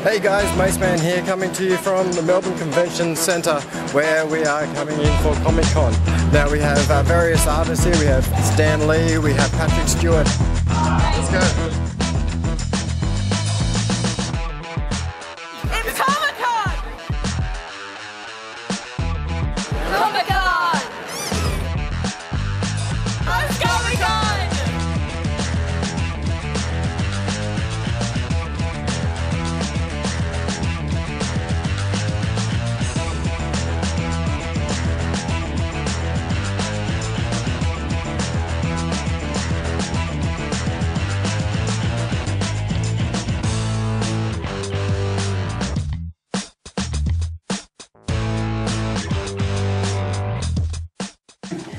Hey guys, Maceman here, coming to you from the Melbourne Convention Centre, where we are coming in for ComicCon. Now we have various artists here. We have Stan Lee, we have Patrick Stewart. Let's go. It's ComicCon! ComicCon! It's ComicCon!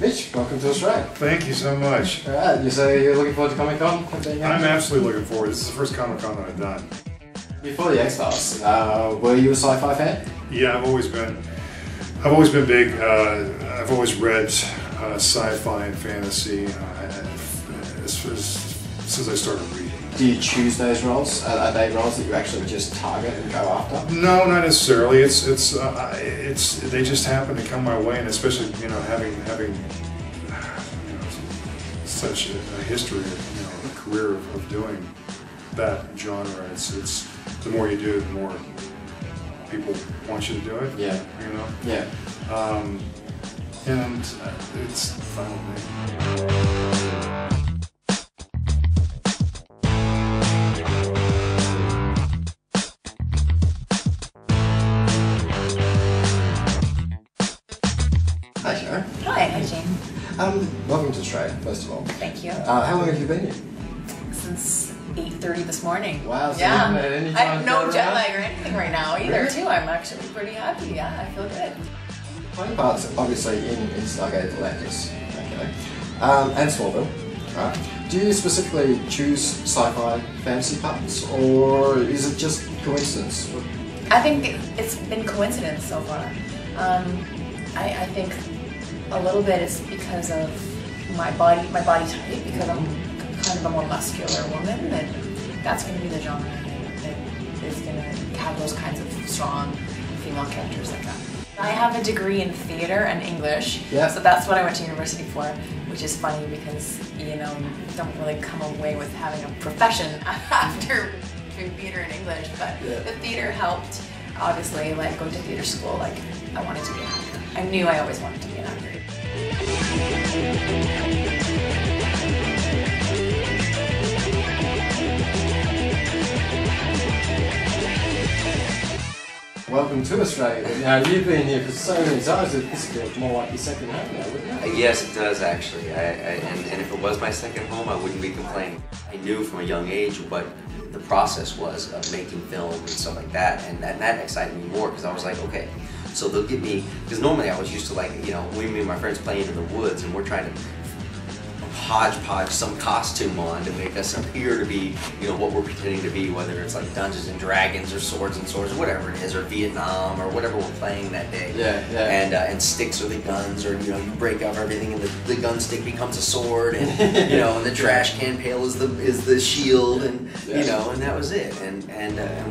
Mitch, welcome to Australia. Thank you so much. Alright, you say you're looking forward to ComicCon? I'm absolutely looking forward. This is the first ComicCon that I've done. Before the X-Files, were you a sci-fi fan? Yeah, I've always been big. I've always read sci-fi and fantasy since I started reading. Do you choose those roles? Are they roles that you actually just target and go after? No, not necessarily. They just happen to come my way, and especially having such a history, a career of doing that genre. It's the more you do, the more people want you to do it. Yeah. Yeah. And it's fine with me. Hi, Sharon. Hi, Jane. Welcome to Australia, first of all. Thank you. How long have you been here? Since 8:30 this morning. Wow, so yeah. you haven't had any I time have to no go jet around? lag or anything right now either, Really? too. I'm actually pretty happy. Yeah, I feel good. Playing parts, obviously, in Stargate Atlantis, okay, and Smallville, right? Do you specifically choose sci-fi fantasy parts, or is it just coincidence? I think it's been coincidence so far. I think a little bit is because of my body type, because I'm kind of a more muscular woman, and that's going to be the genre that is going to have those kinds of strong female characters like that. I have a degree in theater and English, Yeah. so that's what I went to university for, which is funny because, you don't really come away with having a profession after doing theater and English, but the theater helped. Obviously, like going to theater school, like I wanted to be an actor. I knew I always wanted to be an actor. Welcome to Australia. Now, you've been here for so many times, this feels more like your second home now, wouldn't it? Yes, it does actually. And if it was my second home, I wouldn't be complaining. I knew from a young age what the process was of making film and stuff like that, and that excited me more because I was like, okay, so they'll get me, because normally I was used to me and my friends playing in the woods, and we're trying to hodgepodge some costume on to make us appear to be, what we're pretending to be, whether it's like Dungeons and Dragons or Swords and Swords or whatever it is, or Vietnam or whatever we're playing that day. Yeah. And sticks are the guns, or you break up everything and the gun stick becomes a sword, and and the trash can pail is the shield, and and that was it. And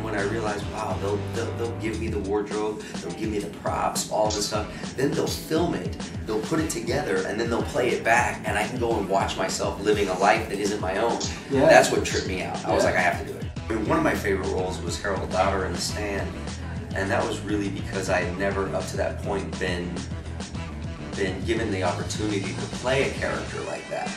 when I realized, wow, they'll give me the wardrobe, they'll give me the props, all this stuff, then they'll film it, they'll put it together, and then they'll play it back, and I can go and watch myself living a life that isn't my own. Yeah. That's what tripped me out. I was like, I have to do it. I mean, one of my favorite roles was Harold Lauder in The Stand, and that was really because I had never up to that point been given the opportunity to play a character like that.